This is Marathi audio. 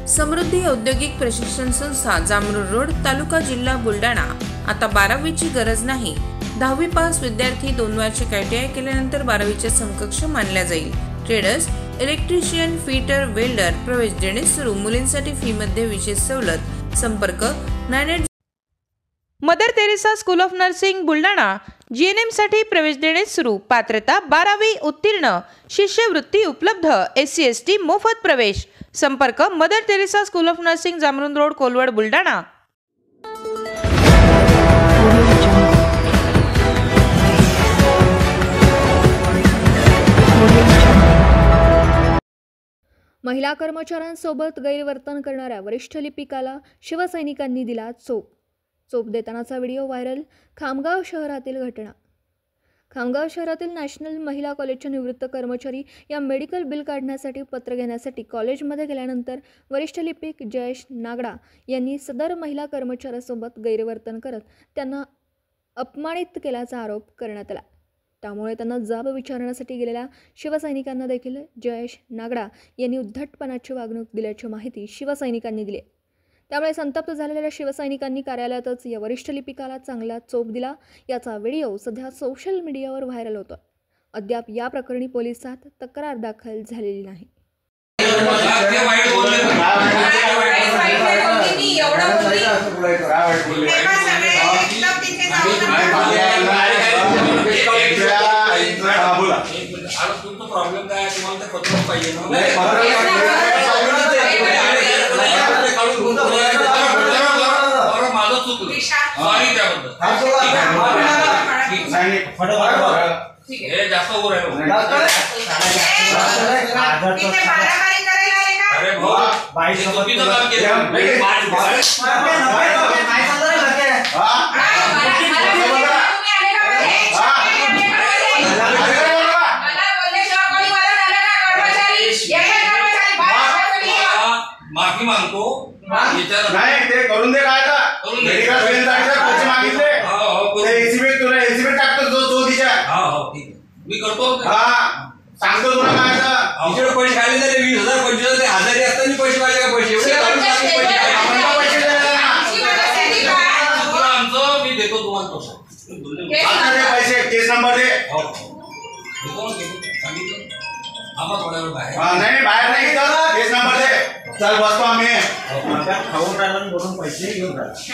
समृद्धी औद्योगिक प्रशिक्षण संस्था जामरूड रोड तालुका जिल्हा बुलढाणा। आता 12वीची गरज नाही। 10वी पास विद्यार्थी 2 वार्षिक ITI केल्यानंतर 12वीच्या समकक्ष मानल्या जाईल। ट्रेडर्स, इलेक्ट्रिशियन, फिटर, वेल्डर प्रवेश देणे सुरू। मुलींसाठी फी मध्ये विशेष सवलत। संपर्क 98 Mother Teresa school of nursing Buldhana. GNM साठी प्रवेश देणे सुरू। पात्रता 12वी उत्तीर्ण। शिष्यवृत्ती उपलब्ध। SC ST मोफत प्रवेश। संपर्क mother Teresa school of nursing Jamrund road Kolwad Buldhana. महिला कर्मचाऱ्यांसोबत गैरवर्तन करणाऱ्या वरिष्ठ लिपिकाला शिवसैनिकांनी दिला चोप। चोप देतानाचा व्हिडिओ व्हायरल। खामगाव शहरातील घटना। खामगाव शहरातील नॅशनल महिला कॉलेजच्या निवृत्त कर्मचारी या मेडिकल बिल काढण्यासाठी पत्र घेण्यासाठी कॉलेजमध्ये गेल्यानंतर वरिष्ठ लिपिक जयेश नागडा यांनी सदर महिला कर्मचाऱ्यासोबत गैरवर्तन करत त्यांना अपमानित केल्याचा आरोप करण्यात आला। त्यामुळे त्यांना जाब विचारण्यासाठी गेलेल्या शिवसैनिकांना देखील जयेश नागडा यांनी उद्धटपणाची वागणूक दिल्याची माहिती शिवसैनिकांनी दिली। त्यामुळे संतप्त झालेल्या शिवसैनिकांनी कार्यालयातच या वरिष्ठ लिपिकाला चांगला चोप दिला। याचा व्हिडिओ सध्या सोशल मीडियावर व्हायरल होतो। अद्याप या प्रकरणी पोलिसात तक्रार दाखल झालेली नाही। प्रॉब्लेम काय तुम्हाला ते पत्र पाहिजे ना माझं चुकलं सॉरी त्याबद्दल हे जास्त ओर आहे अरे भाऊ चुकीचं काम केलं माफी मागतो नाही ते करून दे काय का मेडिकल बिल जायचं पैसे मागितले ते एसीबी तुला एसीबी टाकतो जो दिशा ठीक मी करतो सांगतो तुला काय का आमच्याकडे पैसे खायला झाले 20,000 25,000 ते हजारी असताना पैसे पाहिजे का पैसे एवढे आमचं मी देतो तुम्हाला तसं पैसे केस नंबर दे सांगितलं आम्हा थोड्या वेळ बाहेर नाही बाहेर नाही इथं केस नंबर दे चल बसतो आम्ही खाऊन राहिला म्हणून पैसे घेऊन राहिला